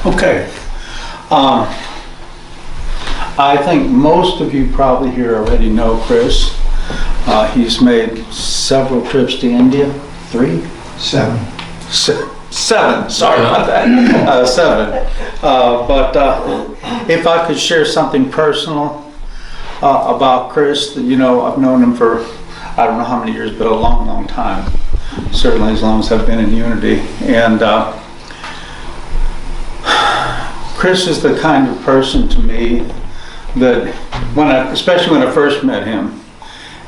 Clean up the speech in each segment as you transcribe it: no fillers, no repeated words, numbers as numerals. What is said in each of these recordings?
Okay. Um, I think most of you probably here already know Chris. He's made several trips to India. 3? 7. 7, sorry about that. 7. But if I could share something personal about Chris, you know, I've known him for, I don't know how many years, but a long, long time. Certainly as long as I've been in Unity. And Chris is the kind of person to me that, especially when I first met him,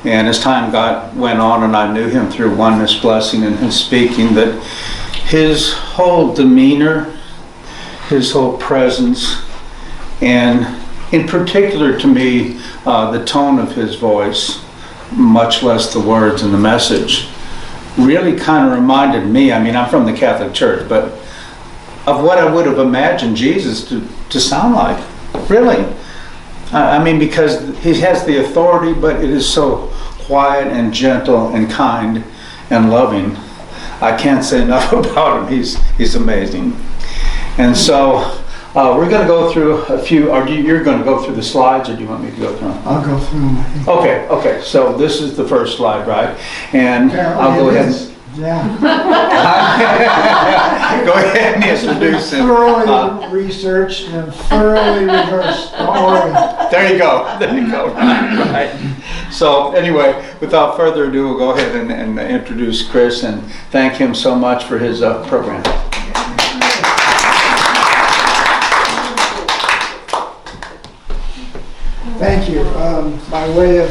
and as time went on and I knew him through Oneness Blessing and his speaking, that his whole demeanor, his whole presence, and in particular to me, the tone of his voice, much less the words and the message, really kind of reminded me, I mean, I'm from the Catholic Church, but of what I would have imagined Jesus to sound like, really. I mean, because he has the authority, but it is so quiet and gentle and kind and loving. I can't say enough about him. He's amazing. And so we're going to go through a few, or you're going to go through the slides, or do you want me to go through them? I'll go through them, I think. Okay, so this is the first slide, right? And I'll go ahead and... Yeah. Go ahead and introduce him. Thoroughly researched and thoroughly rehearsed. Don't worry. There you go. Right. So anyway, without further ado, we'll go ahead and introduce Chris and thank him so much for his program. Thank you. By way of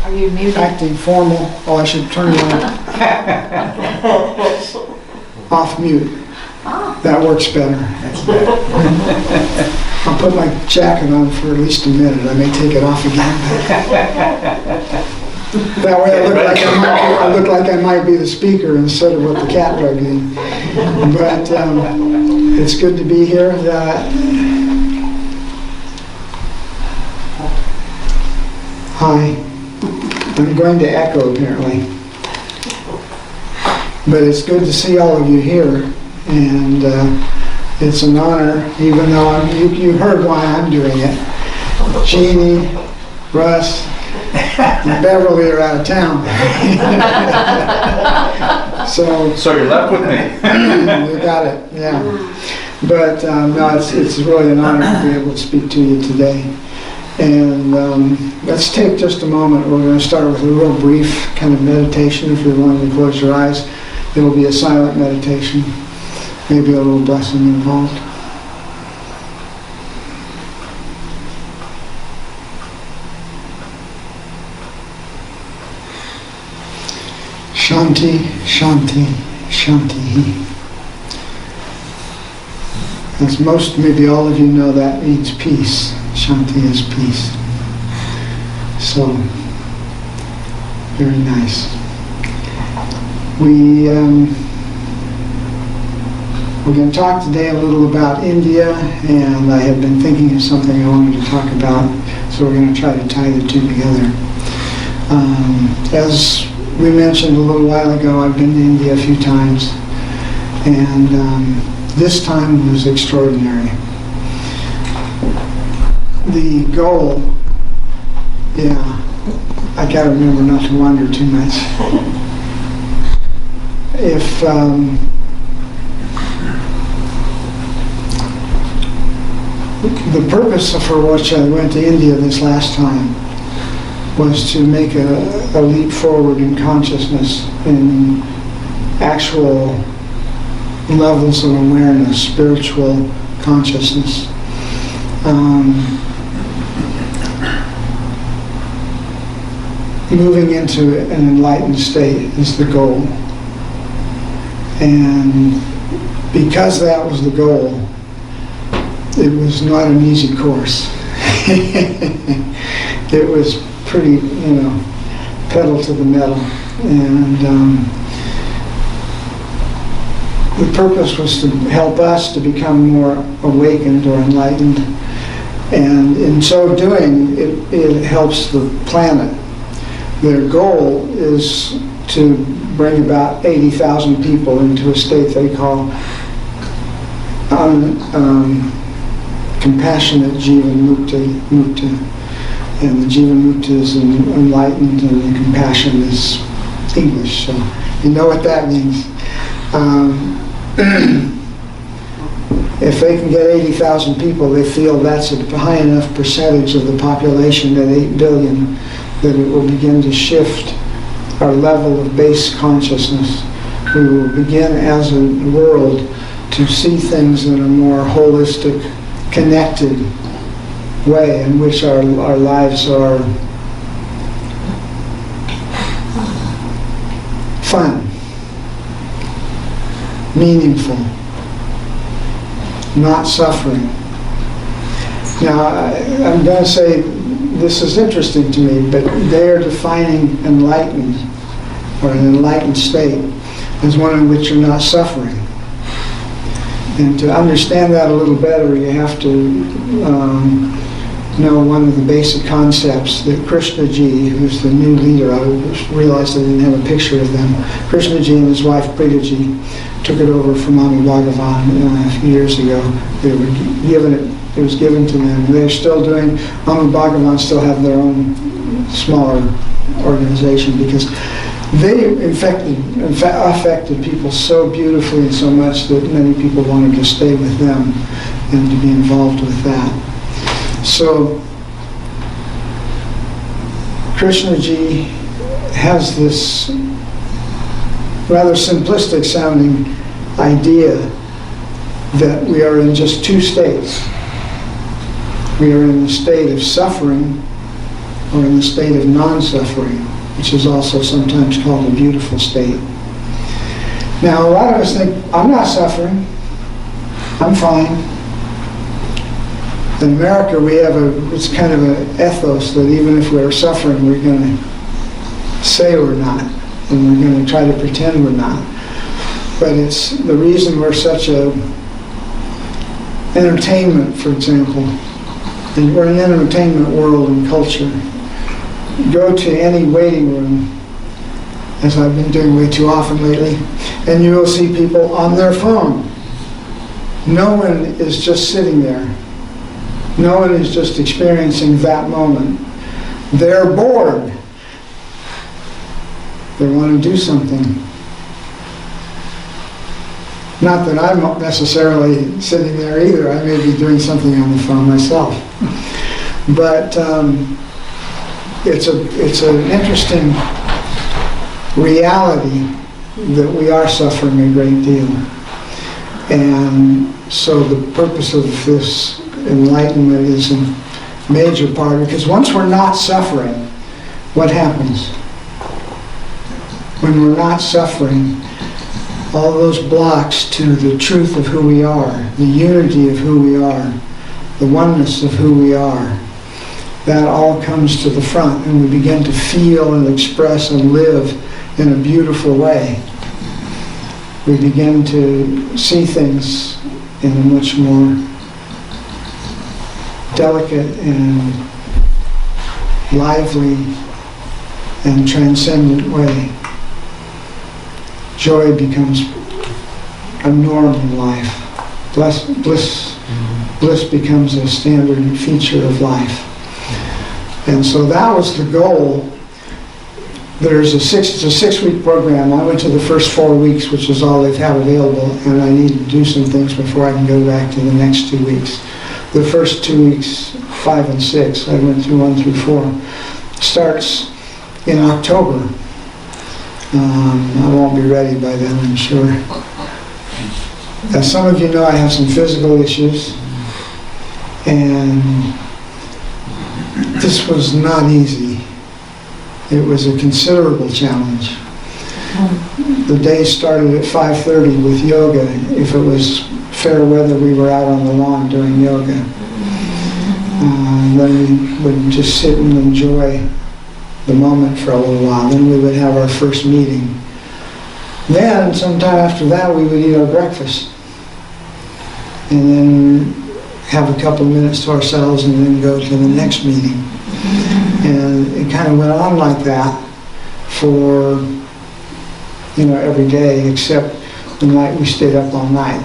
Are you muted? acting formal, I should turn you off mute. That works better. I'll put my jacket on for at least a minute. I may take it off again. That way I look like I might be the speaker instead of what the cat drug in. But it's good to be here. Hi. I'm going to echo apparently. But it's good to see all of you here, and it's an honor, even though you heard why I'm doing it. Jeannie, Russ, and Beverly are out of town. So you're left with me. You got it, yeah. But no, it's really an honor to be able to speak to you today. And let's take just a moment. We're going to start with a real brief kind of meditation. If you're willing to close your eyes, it'll be a silent meditation, maybe a little blessing involved. Shanti, Shanti, Shanti. As most, maybe all of you know, that means peace. Shanti is peace. So, very nice. We're going to talk today a little about India, and I have been thinking of something I wanted to talk about, so we're going to try to tie the two together. As we mentioned a little while ago, I've been to India a few times, and this time was extraordinary. The goal, I gotta remember not to wander too much. If the purpose for which I went to India this last time was to make a leap forward in consciousness, in actual levels of awareness, spiritual consciousness. Moving into an enlightened state is the goal. And because that was the goal, it was not an easy course. It was pretty, pedal to the metal. And the purpose was to help us to become more awakened or enlightened. And in so doing, it helps the planet. Their goal is to bring about 80,000 people into a state they call compassionate Jivanmukta. And the Jivanmukta is enlightened, and the compassion is English, so you know what that means. If they can get 80,000 people, they feel that's a high enough percentage of the population, at 8 billion, that it will begin to shift our level of base consciousness. We will begin as a world to see things in a more holistic, connected way in which our lives are fun, meaningful, not suffering. Now, I'm going to say this is interesting to me, but they are defining enlightened, or an enlightened state, as one in which you're not suffering. And to understand that a little better, you have to know one of the basic concepts that Krishnaji, who's the new leader, I realized I didn't have a picture of them. Krishnaji and his wife Pritaji took it over from Anu Bhagavan a few years ago. They were given it was given to them. They're still doing, Anu Bhagavan still have their own smaller organization, because they affected people so beautifully and so much that many people wanted to stay with them and to be involved with that. So Krishnaji has this rather simplistic sounding idea that we are in just two states. We are in the state of suffering, or in the state of non-suffering, which is also sometimes called a beautiful state. Now, a lot of us think, I'm not suffering, I'm fine. In America, we have it's kind of an ethos that even if we're suffering, we're going to say we're not, and we're going to try to pretend we're not. But it's the reason we're such a entertainment, for example, and we're an entertainment world and culture. Go to any waiting room, as I've been doing way too often lately, and you will see people on their phone. No one is just sitting there. No one is just experiencing that moment. They're bored. They want to do something. Not that I'm necessarily sitting there either. I may be doing something on the phone myself. But it's an interesting reality that we are suffering a great deal. And so the purpose of this enlightenment is a major part, because once we're not suffering, what happens? When we're not suffering, all those blocks to the truth of who we are, the unity of who we are, the oneness of who we are, that all comes to the front, and we begin to feel and express and live in a beautiful way. We begin to see things in a much more delicate and lively and transcendent way. Joy becomes a norm in life. Bliss becomes a standard feature of life. And so that was the goal. It's a 6-week program. I went to the first 4 weeks, which is all they've had available, and I need to do some things before I can go back to the next 2 weeks. The first 2 weeks, 5 and 6, I went through 1 through 4, starts in October. I won't be ready by then, I'm sure. As some of you know, I have some physical issues, and this was not easy. It was a considerable challenge. The day started at 5:30 with yoga. If it was fair weather, we were out on the lawn doing yoga. Then we would just sit and enjoy the moment for a little while. Then we would have our first meeting. Then, sometime after that, we would eat our breakfast. And then have a couple of minutes to ourselves and then go to the next meeting. And it kind of went on like that for, every day, except the night we stayed up all night.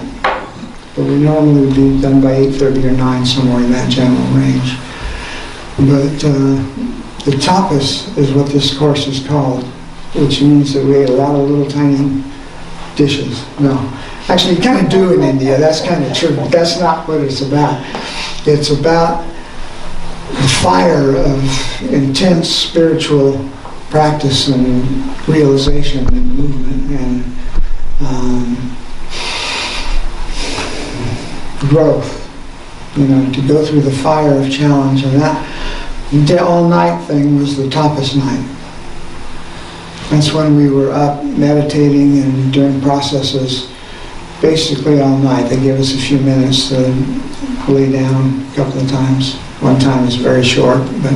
but we normally would be done by 8:30 or 9, somewhere in that general range. But the tapas is what this course is called, which means that we ate a lot of little tiny dishes. No, actually, you kind of do in India. That's kind of true. But that's not what it's about. It's about the fire of intense spiritual practice and realization and movement and growth. You know, to go through the fire of challenge, and that all-night thing was the tapas night. That's when we were up meditating and doing processes basically all night. They gave us a few minutes to lay down a couple of times. One time was very short, but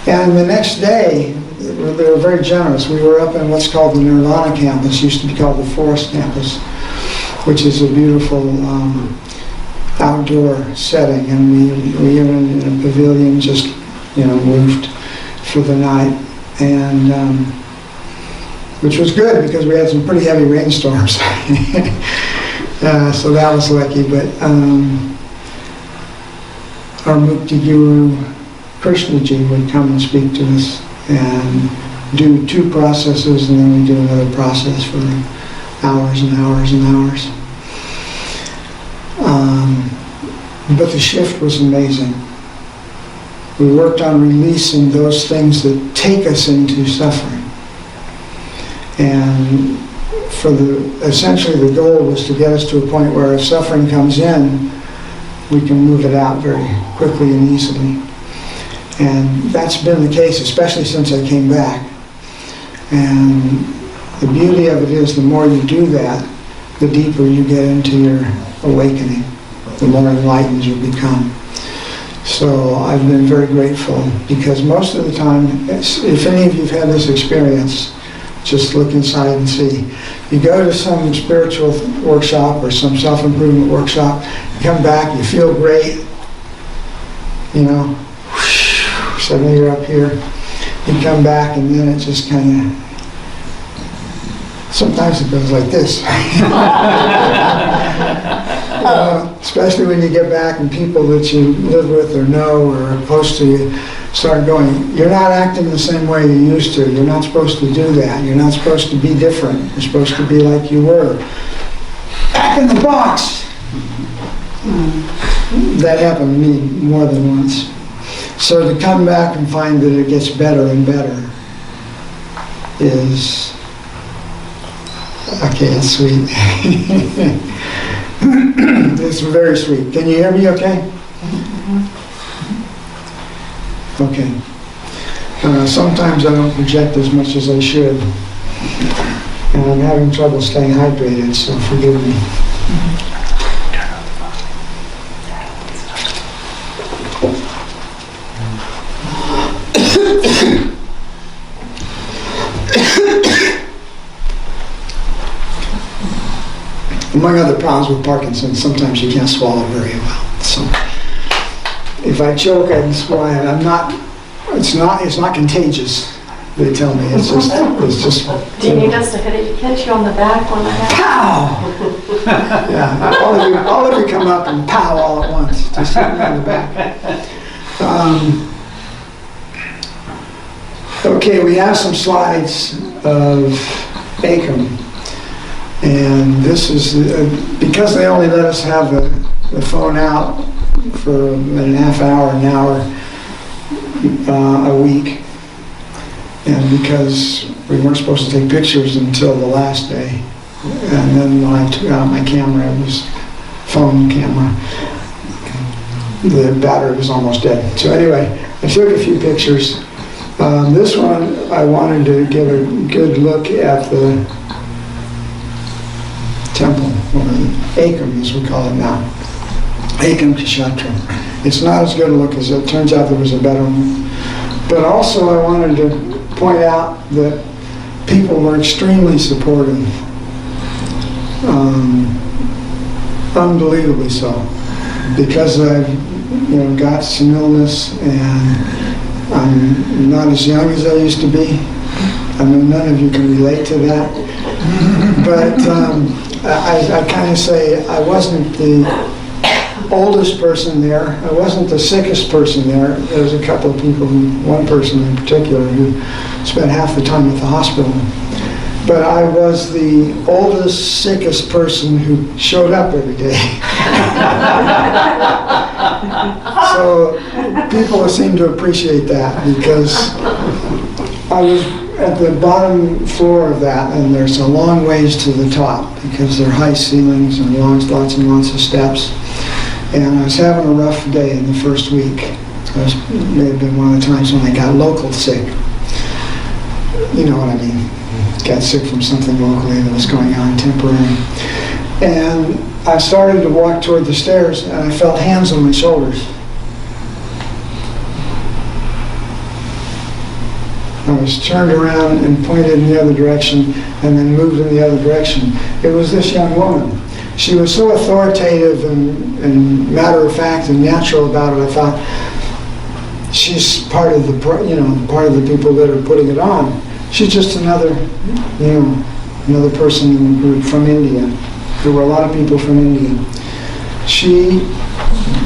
and the next day they were very generous. We were up in what's called the Nirvana campus, used to be called the Forest campus, which is a beautiful outdoor setting, and we were in a pavilion, just roofed for the night, and which was good because we had some pretty heavy rainstorms. So that was lucky. But our Mukti Guru Krishnaji would come and speak to us and do 2 processes, and then we do another process for hours and hours and hours. But the shift was amazing. We worked on releasing those things that take us into suffering. And essentially the goal was to get us to a point where if suffering comes in, we can move it out very quickly and easily. And that's been the case, especially since I came back. And the beauty of it is, the more you do that, the deeper you get into your awakening, the more enlightened you become. So I've been very grateful, because most of the time, if any of you have had this experience, just look inside and see. You go to some spiritual workshop or some self-improvement workshop, you come back, you feel great, suddenly you're up here. You come back and then it just kind of, sometimes it goes like this. Especially when you get back and people that you live with or know or are close to you start going, you're not acting the same way you used to. You're not supposed to do that. You're not supposed to be different. You're supposed to be like you were. Back in the box! That happened to me more than once. So to come back and find that it gets better and better is, okay, it's sweet. It's very sweet. Can you hear me okay? Okay. Sometimes I don't project as much as I should, and I'm having trouble staying hydrated, so forgive me. Among other problems with Parkinson's, sometimes you can't swallow very well. So if I choke, I can swallow. It's not contagious. They tell me it's just. Do you need us to hit you on the back when I have? Pow! Yeah, all of you come up and pow all at once. Just hit me on the back. Okay, we have some slides of ACOM. And this is, because they only let us have the phone out for an half hour, an hour a week, and because we weren't supposed to take pictures until the last day, and then when I took out my camera, it was phone camera, the battery was almost dead. So anyway, I took a few pictures. This one, I wanted to give a good look at the temple, or ACOM as we call it now, ACOM Kshetra. It's not as good a look as it turns out. There was a better one. But also I wanted to point out that people were extremely supportive, unbelievably so, because I've got some illness and I'm not as young as I used to be. I mean, none of you can relate to that. But I kind of say I wasn't the oldest person there. I wasn't the sickest person there. There was a couple of people, one person in particular, who spent half the time at the hospital. But I was the oldest, sickest person who showed up every day. So people seem to appreciate that, because I was at the bottom floor of that, and there's a long ways to the top because there are high ceilings and lots and lots of steps. And I was having a rough day in the first week. It may have been one of the times when I got local sick. You know what I mean? Got sick from something locally that was going on temporary. And I started to walk toward the stairs, and I felt hands on my shoulders. I was turned around and pointed in the other direction, and then moved in the other direction. It was this young woman. She was so authoritative and matter-of-fact and natural about it. I thought, she's part of the part of the people that are putting it on. She's just another person in the group from India. There were a lot of people from India. She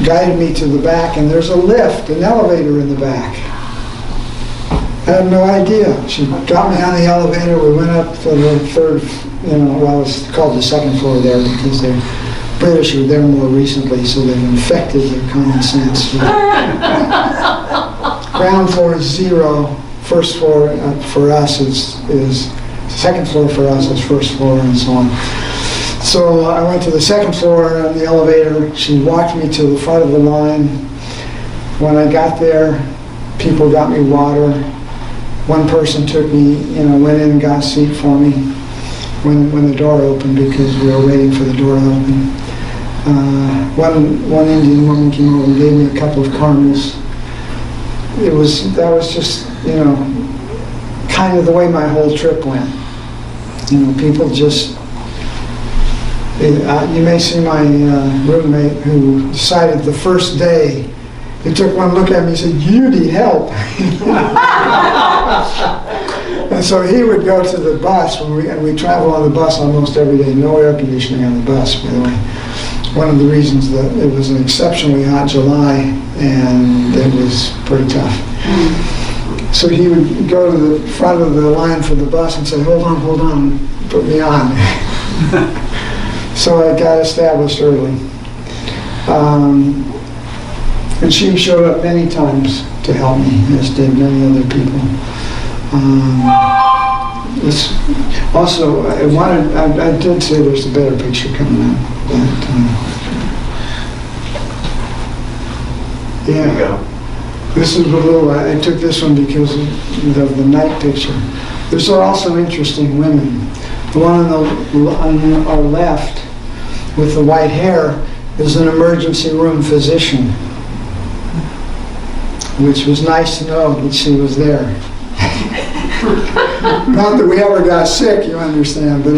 guided me to the back, and there's a lift, an elevator in the back. I had no idea. She got me on the elevator. We went up to the third, well, it's called the second floor there because the British were there more recently, so they've infected their common sense. Ground floor is 0. First floor for us is second floor for us is first floor, and so on. So I went to the second floor on the elevator. She walked me to the front of the line. When I got there, people got me water. One person took me, went in and got a seat for me when the door opened, because we were waiting for the door to open. One Indian woman came over and gave me a couple of caramels. That was just, kind of the way my whole trip went. People just, you may see my roommate who decided the first day, he took one look at me and said, "You need help." And so he would go to the bus, and we travel on the bus almost every day. No air conditioning on the bus, by the way. One of the reasons that it was an exceptionally hot July, and it was pretty tough. So he would go to the front of the line for the bus and say, hold on, put me on. So I got established early. And she showed up many times to help me, as did many other people. Also, I did say there's a better picture coming up. There you go. This is a little, I took this one because of the night picture. There's also interesting women. The one on our left with the white hair is an emergency room physician, which was nice to know that she was there. Not that we ever got sick, you understand, but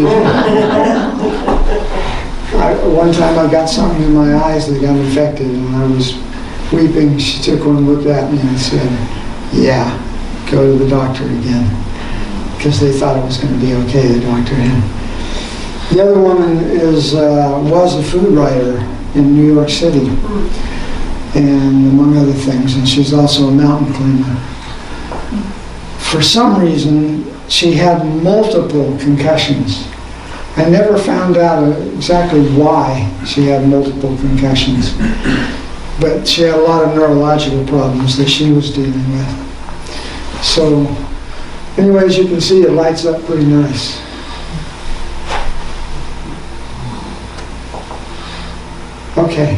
one time I got something in my eyes that got infected, and I was weeping. She took one look at me and said, "Yeah, go to the doctor again," because they thought it was going to be okay, the doctor had. The other woman was a food writer in New York City, and among other things, and she's also a mountain climber. For some reason, she had multiple concussions. I never found out exactly why she had multiple concussions, but she had a lot of neurological problems that she was dealing with. So, anyways, you can see it lights up pretty nice. Okay.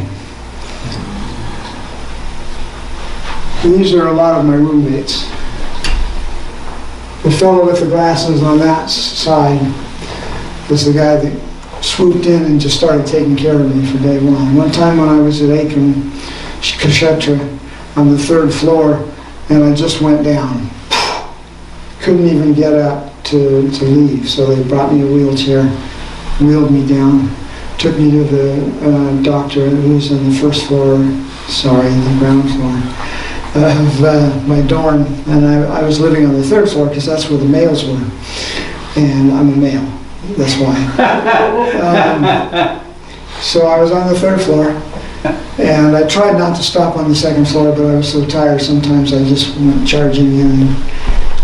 These are a lot of my roommates. The fellow with the glasses on that side was the guy that swooped in and just started taking care of me for day one. One time when I was at Aiken, Kshetra, on the 3rd floor, and I just went down. Couldn't even get up to leave, so they brought me a wheelchair, wheeled me down, took me to the doctor who was on the 1st floor, the ground floor of my dorm, and I was living on the 3rd floor because that's where the males were, and I'm a male. That's why. So I was on the 3rd floor, and I tried not to stop on the 2nd floor, but I was so tired sometimes I just went charging in and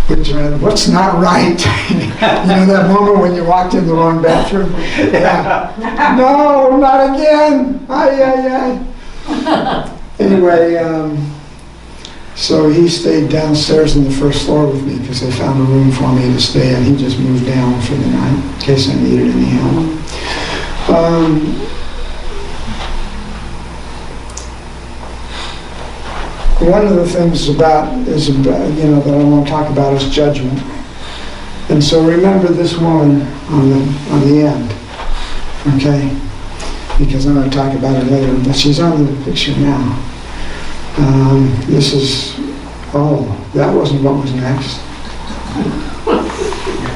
looked around. What's not right? You know that moment when you walked in the wrong bathroom? Yeah. No, not again. Ay, ay, ay. Anyway, so he stayed downstairs on the 1st floor with me because they found a room for me to stay in. He just moved down for the night in case I needed any help. One of the things that I want to talk about is judgment. And so remember this woman on the end, okay? Because I'm going to talk about her later, but she's on the picture now. That wasn't what was next.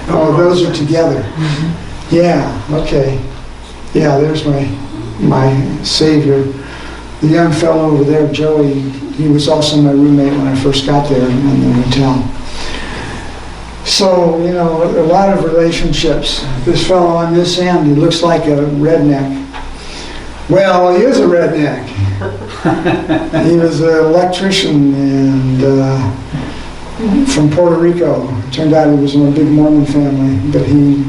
Oh, those are together. Yeah, okay. Yeah, there's my savior. The young fellow over there, Joey, he was also my roommate when I first got there in the hotel. So, a lot of relationships. This fellow on this end, he looks like a redneck. Well, he is a redneck. He was an electrician and from Puerto Rico. It turned out he was in a big Mormon family, but he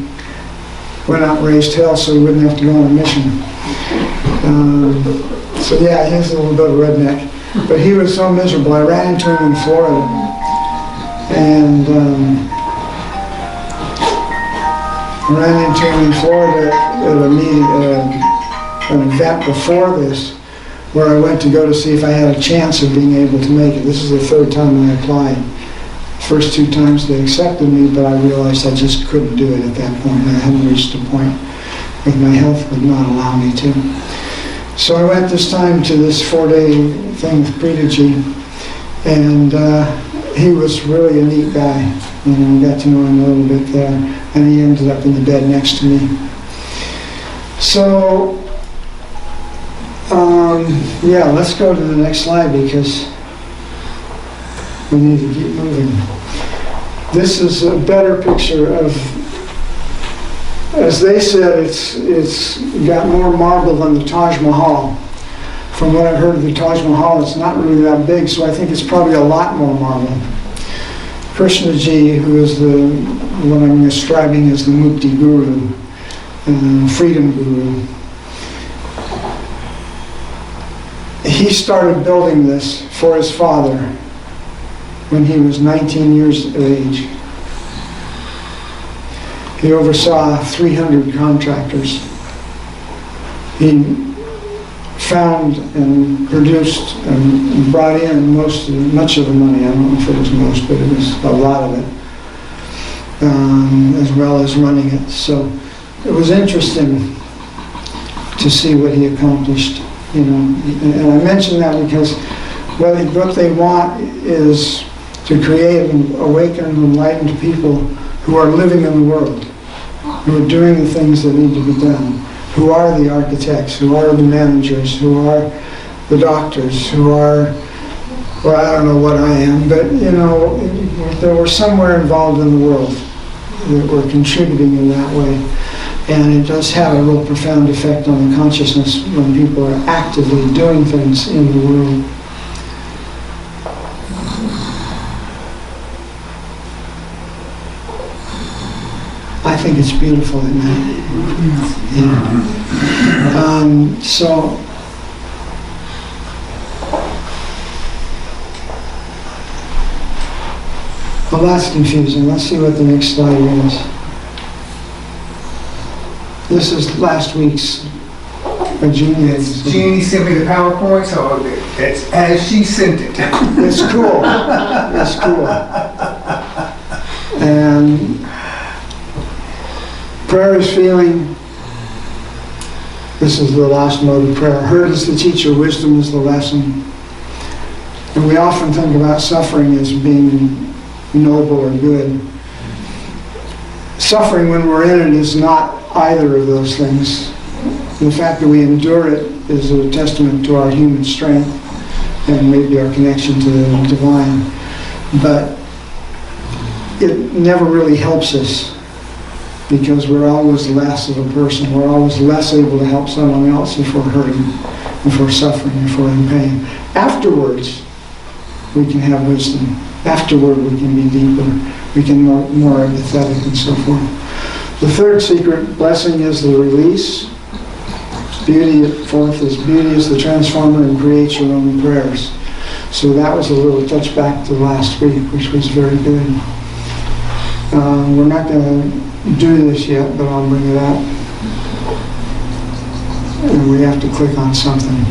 went out and raised hell so he wouldn't have to go on a mission. So yeah, he's a little bit of a redneck. But he was so miserable. I ran into him in Florida. And at a meeting, an event before this, where I went to go to see if I had a chance of being able to make it. This is the 3rd time I applied. First 2 times they accepted me, but I realized I just couldn't do it at that point. I hadn't reached a point where my health would not allow me to. So I went this time to this 4-day thing with Predigy, and he was really a neat guy. I got to know him a little bit there, and he ended up in the bed next to me. So, let's go to the next slide because we need to keep moving. This is a better picture of, as they said, it's got more marble than the Taj Mahal. From what I've heard of the Taj Mahal, it's not really that big, so I think it's probably a lot more marble. Krishnaji, who is what I'm describing as the Mukti Guru, Freedom Guru, he started building this for his father when he was 19 years of age. He oversaw 300 contractors. He found and produced and brought in much of the money. I don't know if it was most, but it was a lot of it, as well as running it. So it was interesting to see what he accomplished, And I mention that because what they want is to create and awaken and enlighten people who are living in the world, who are doing the things that need to be done, who are the architects, who are the managers, who are the doctors, who are, well, I don't know what I am, but, they were somewhere involved in the world that were contributing in that way. And it does have a real profound effect on the consciousness when people are actively doing things in the world. I think it's beautiful at night. Well, that's confusing. Let's see what the next slide is. This is last week's. Jeannie sent me the PowerPoint, so it's as she sent it. It's cool. It's cool. And prayer is feeling. This is the last mode of prayer. Heard is the teacher, wisdom is the lesson. And we often think about suffering as being noble or good. Suffering when we're in it is not either of those things. The fact that we endure it is a testament to our human strength and maybe our connection to the divine. But it never really helps us because we're always less of a person. We're always less able to help someone else if we're hurting, if we're suffering, if we're in pain. Afterwards, we can have wisdom. Afterward, we can be deeper. We can be more empathetic and so forth. The third secret blessing is the release. Fourth is beauty is the transformer and creates your own prayers. So that was a little touch back to last week, which was very good. We're not going to do this yet, but I'll bring it up. And we have to click on something.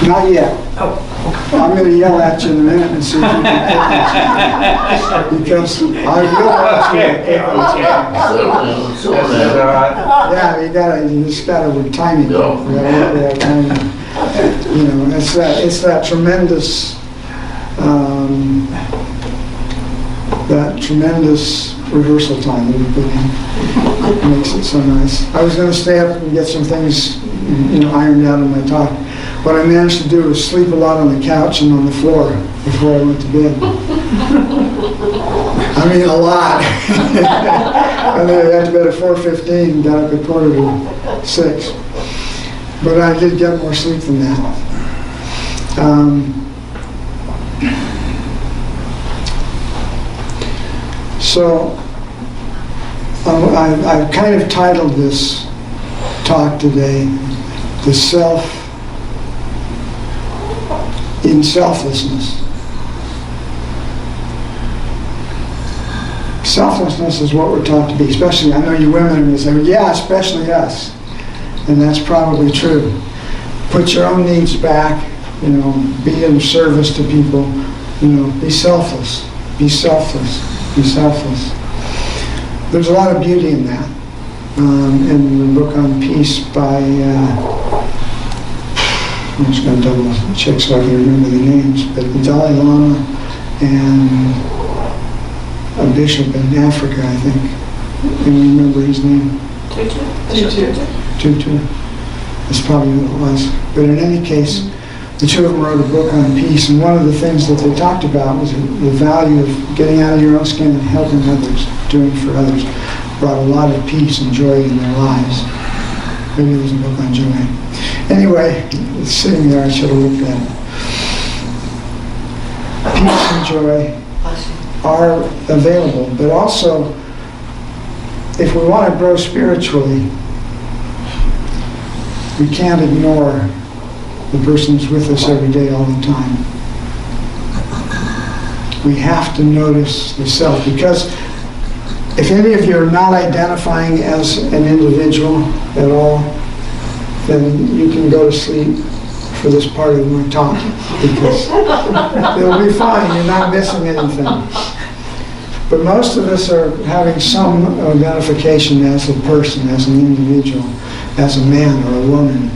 Not yet. I'm going to yell at you in a minute and see if you can pick this. Because I will ask you to pick this. Yeah, you just gotta with timing. You know, it's that tremendous rehearsal time that we put in. It makes it so nice. I was gonna stay up and get some things, ironed out in my talk. What I managed to do was sleep a lot on the couch and on the floor before I went to bed. I mean, a lot. And then I had to bed at 4:15, got up at 5:45. But I did get more sleep than that. So I've kind of titled this talk today, "The Self in Selflessness." Selflessness is what we're taught to be, especially, I know you women are going to say, yeah, especially us. And that's probably true. Put your own needs back, be in service to people, be selfless, be selfless, be selfless. There's a lot of beauty in that. In the book on peace by, I'm just going to double check so I can remember the names, but the Dalai Lama and a bishop in Africa, I think. Can you remember his name? Tutu. That's probably what it was. But in any case, the two of them wrote a book on peace, and one of the things that they talked about was the value of getting out of your own skin and helping others, doing for others. Brought a lot of peace and joy in their lives. Maybe there's a book on joy. Anyway, it's sitting there, I should have looked at it. Peace and joy are available, but also, if we want to grow spiritually, we can't ignore the person who's with us every day all the time. We have to notice the self, because if any of you are not identifying as an individual at all, then you can go to sleep for this part of my talk, because it'll be fine, you're not missing anything. But most of us are having some identification as a person, as an individual, as a man or a woman,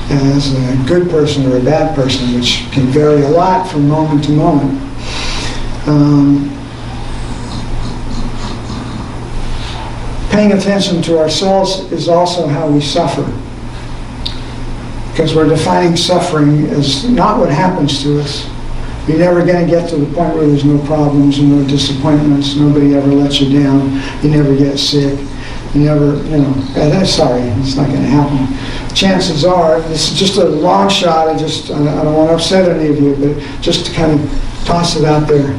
as a good person or a bad person, which can vary a lot from moment to moment. Paying attention to ourselves is also how we suffer, because we're defining suffering as not what happens to us. You're never going to get to the point where there's no problems and no disappointments, nobody ever lets you down, you never get sick, you never, sorry, it's not going to happen. Chances are, this is just a long shot, I don't want to upset any of you, but just to kind of toss it out there.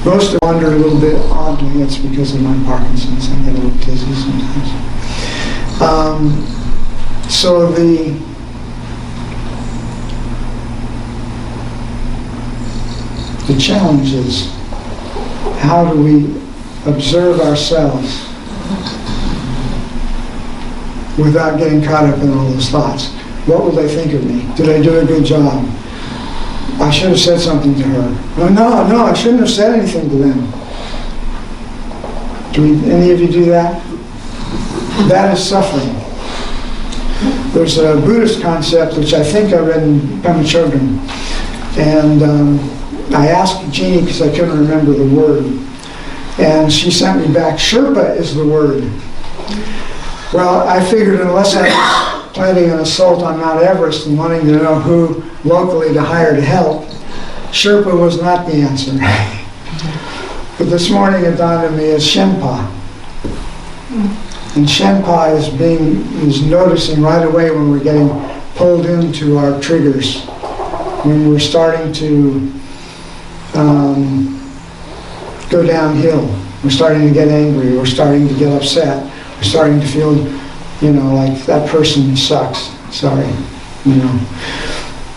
Most wonder a little bit, oddly, it's because of my Parkinson's, I get a little dizzy sometimes. So the challenge is, how do we observe ourselves without getting caught up in all those thoughts? What will they think of me? Did I do a good job? I should have said something to her. No, I shouldn't have said anything to them. Any of you do that? That is suffering. There's a Buddhist concept, which I think I read in Pema Chodron, and I asked Jeannie because I couldn't remember the word, and she sent me back, Sherpa is the word. Well, I figured unless I was planning an assault on Mount Everest and wanting to know who locally to hire to help, Sherpa was not the answer. But this morning it dawned on me as Shenpa. And Shenpa is noticing right away when we're getting pulled into our triggers, when we're starting to go downhill. We're starting to get angry, we're starting to get upset, we're starting to feel, like that person sucks, sorry,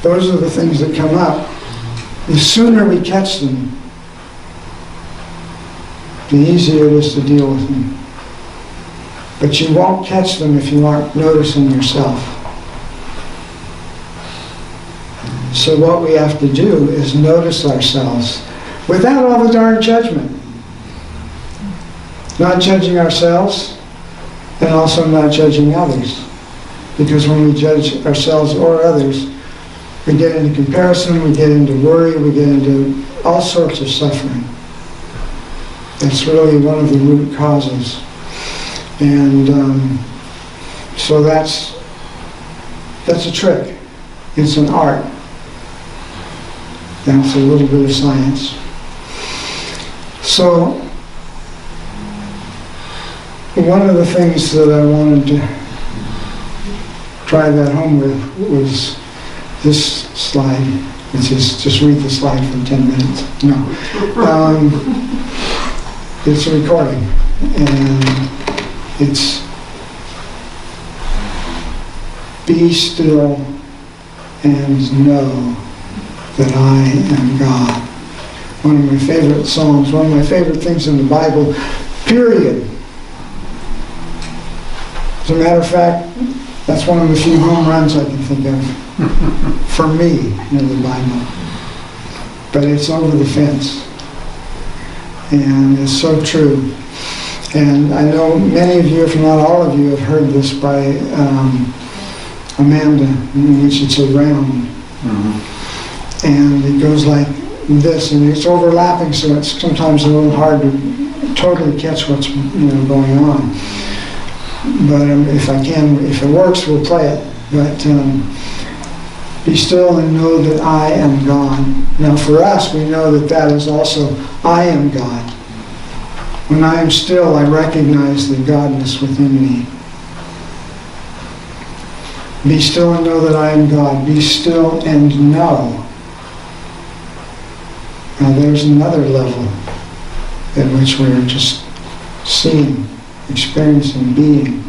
Those are the things that come up. The sooner we catch them, the easier it is to deal with them. But you won't catch them if you aren't noticing yourself. So what we have to do is notice ourselves without all the darn judgment. Not judging ourselves and also not judging others. Because when we judge ourselves or others, we get into comparison, we get into worry, we get into all sorts of suffering. That's really one of the root causes. And so that's a trick. It's an art. That's a little bit of science. So one of the things that I wanted to try that home with was this slide, which is just read the slide for 10 minutes. No. It's a recording, and it's be still and know that I am God. One of my favorite Psalms, one of my favorite things in the Bible, period. As a matter of fact, that's one of the few home runs I can think of for me in the Bible. But it's over the fence. And it's so true. And I know many of you, if not all of you, have heard this by Amanda, we should say Round. And it goes like this, and it's overlapping, so it's sometimes a little hard to totally catch what's going on. But if it works, we'll play it. But be still and know that I am God. Now for us, we know that is also I am God. When I am still, I recognize the Godness within me. Be still and know that I am God. Be still and know. Now there's another level at which we're just seeing, experiencing, being.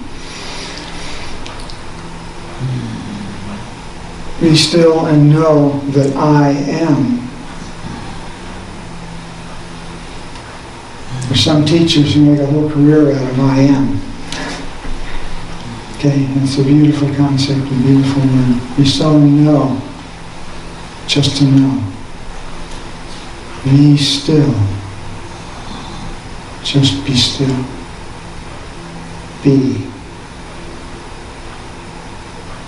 Be still and know that I am. There's some teachers who make a whole career out of I am. Okay, it's a beautiful concept, a beautiful word. Be still and know, just to know. Be still. Just be still. Be.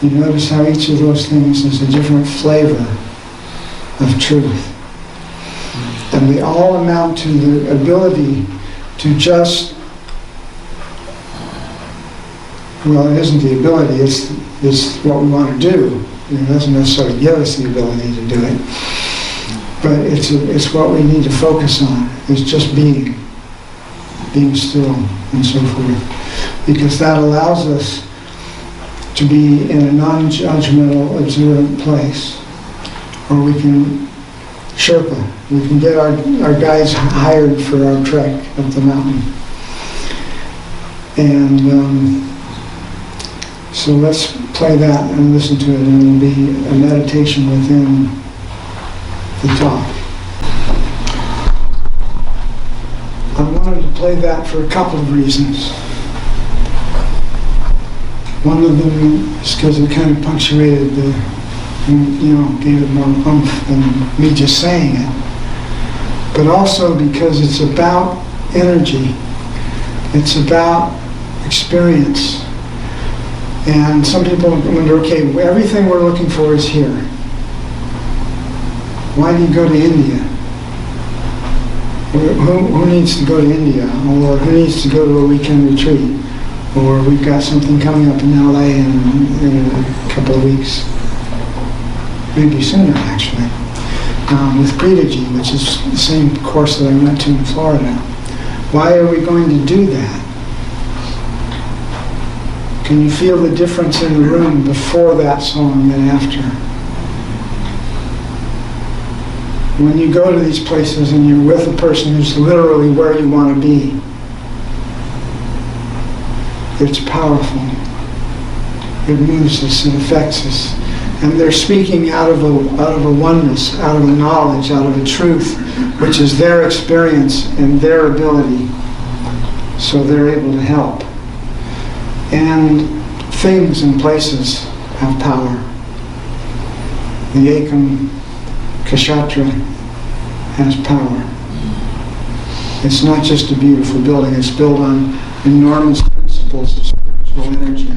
You notice how each of those things is a different flavor of truth. And they all amount to the ability to just, well, it isn't the ability, it's what we want to do. It doesn't necessarily give us the ability to do it. But it's what we need to focus on, is just being still and so forth. Because that allows us to be in a non-judgmental, observant place where we can Sherpa. We can get our guides hired for our trek up the mountain. And so let's play that and listen to it, and it'll be a meditation within the talk. I wanted to play that for a couple of reasons. One of them is because it kind of punctuated gave it more oomph than me just saying it. But also because it's about energy. It's about experience. And some people wonder, okay, everything we're looking for is here. Why do you go to India? Who needs to go to India? Or who needs to go to a weekend retreat? Or we've got something coming up in LA in a couple of weeks. Maybe sooner, actually. With Pritaji, which is the same course that I went to in Florida. Why are we going to do that? Can you feel the difference in the room before that song and after? When you go to these places and you're with a person who's literally where you want to be, it's powerful. It moves us, it affects us. And they're speaking out of a oneness, out of a knowledge, out of a truth, which is their experience and their ability. So they're able to help. And things and places have power. The Ekam Kshatra has power. It's not just a beautiful building, it's built on enormous principles of spiritual energy.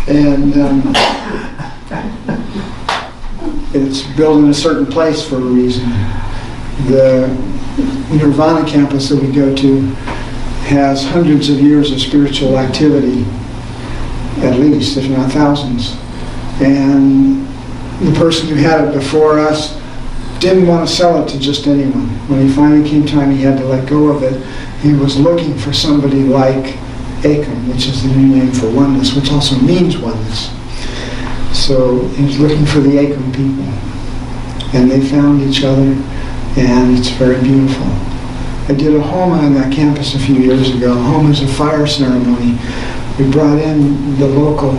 And it's built in a certain place for a reason. The Nirvana campus that we go to has hundreds of years of spiritual activity, at least, if not thousands. And the person who had it before us didn't want to sell it to just anyone. When he finally came time he had to let go of it, he was looking for somebody like Ekam, which is the new name for oneness, which also means oneness. So he was looking for the Ekam people. And they found each other, and it's very beautiful. I did a Homa on that campus a few years ago. Homa is a fire ceremony. We brought in the local,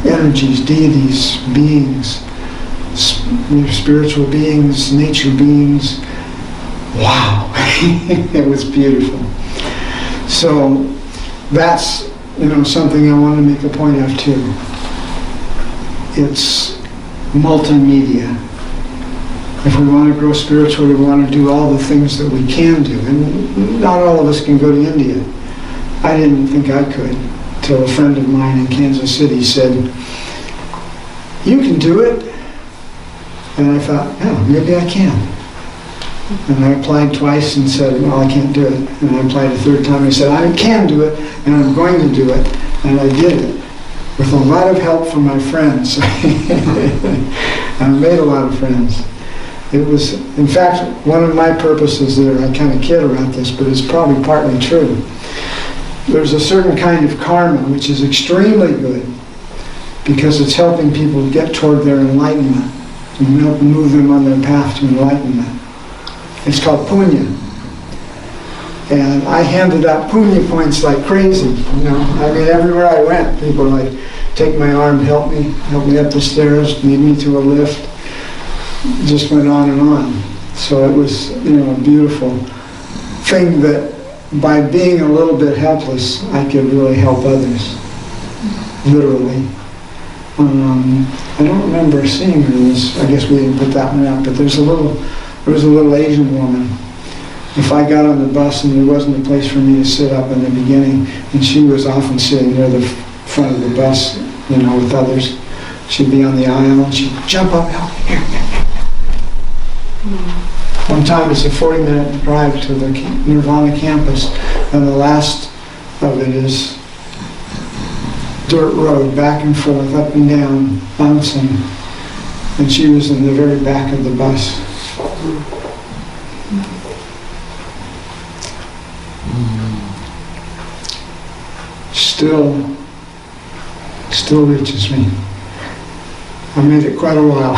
energies, deities, beings, spiritual beings, nature beings. Wow, it was beautiful. So that's, something I want to make a point of too. It's multimedia. If we want to grow spiritually, we want to do all the things that we can do. And not all of us can go to India. I didn't think I could, till a friend of mine in Kansas City said, "You can do it." And I thought, oh, maybe I can. And I applied twice and said, well, I can't do it. And I applied a third time and I said, I can do it, and I'm going to do it. And I did it, with a lot of help from my friends. I made a lot of friends. It was, in fact, one of my purposes there, I kind of kid about this, but it's probably partly true. There's a certain kind of karma which is extremely good because it's helping people get toward their enlightenment and help move them on their path to enlightenment. It's called punya. And I handed out punya points like crazy. Everywhere I went, people were like, take my arm, help me up the stairs, lead me to a lift. Just went on and on. So it was, a beautiful thing that by being a little bit helpless, I could really help others, literally. I don't remember seeing her in this. I guess we didn't put that one out, but there was a little Asian woman. If I got on the bus and there wasn't a place for me to sit up in the beginning, and she was often sitting near the front of the bus, with others, she'd be on the aisle and she'd jump up, help me here. One time it's a 40-minute drive to the Nirvana campus, and the last of it is dirt road, back and forth, up and down, bouncing. And she was in the very back of the bus. Still reaches me. I made it quite a while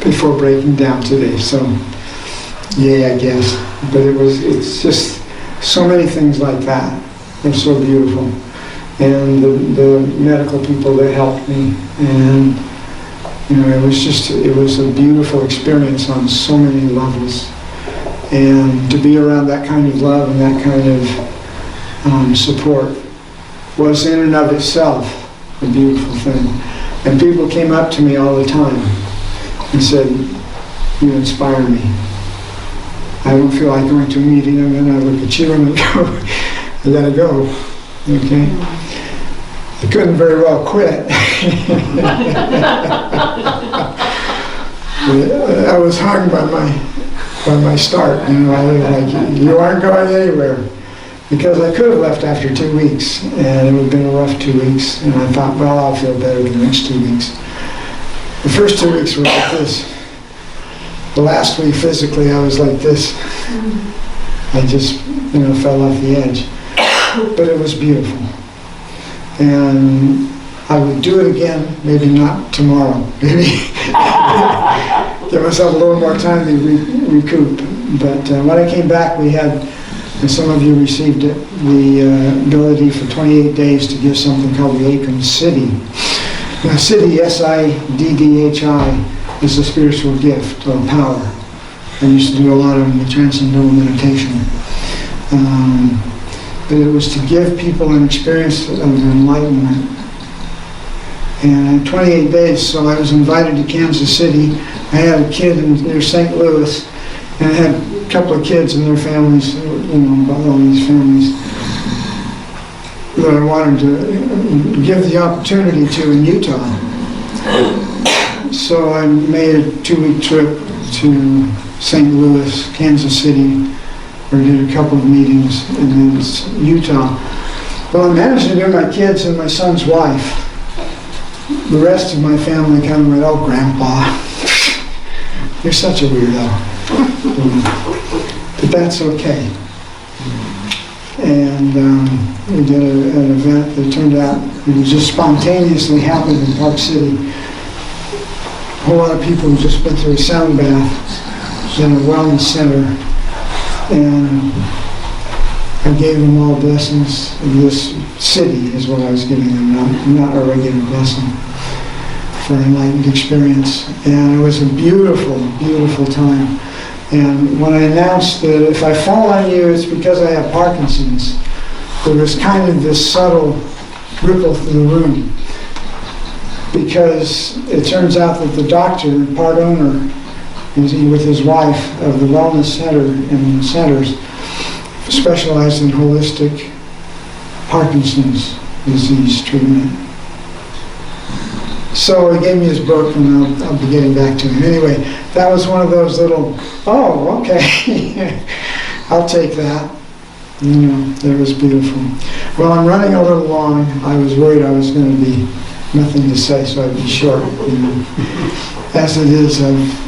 before breaking down today, so yeah, I guess. But it's just so many things like that. They're so beautiful. And the medical people that helped me, and it was a beautiful experience on so many levels. And to be around that kind of love and that kind of support was in and of itself a beautiful thing. And people came up to me all the time and said, you inspire me. I don't feel like going to a meeting, and then I look at you and I go, I gotta go, okay? I couldn't very well quit. I was hung by my start, I was like, you aren't going anywhere. Because I could have left after 2 weeks, and it would have been a rough 2 weeks, and I thought, well, I'll feel better the next 2 weeks. The first 2 weeks were like this. The last week physically I was like this. I just, fell off the edge. But it was beautiful. And I would do it again, maybe not tomorrow. Maybe give myself a little more time to recoup. But when I came back, we had, and some of you received it, the ability for 28 days to give something called the Acom Siddhi. Now, Siddhi, S-I-D-D-H-I, is a spiritual gift or power. I used to do a lot of the transcendental meditation. But it was to give people an experience of enlightenment. And 28 days, so I was invited to Kansas City. I had a kid near St. Louis, and I had a couple of kids and their families, about all these families that I wanted to give the opportunity to in Utah. So I made a 2-week trip to St. Louis, Kansas City, where I did a couple of meetings, and then Utah. Well, I managed to do my kids and my son's wife. The rest of my family kind of went, "Oh, Grandpa, you're such a weirdo." But that's okay. And we did an event that turned out, it was just spontaneously happened in Park City. A whole lot of people who just went through a sound bath in a wellness center. And I gave them all blessings. This city is what I was giving them, not a regular blessing, for enlightened experience. And it was a beautiful, beautiful time. And when I announced that if I fall on you, it's because I have Parkinson's, there was kind of this subtle ripple through the room. Because it turns out that the doctor, part owner, with his wife of the wellness center and centers, specialized in holistic Parkinson's disease treatment. So he gave me his book, and I'll be getting back to him. Anyway, that was one of those little, oh, okay, I'll take that. That was beautiful. Well, I'm running a little long. I was worried I was going to be nothing to say, so I'd be short. As it is, I've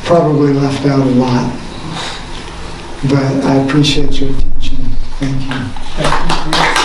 probably left out a lot. But I appreciate your attention. Thank you.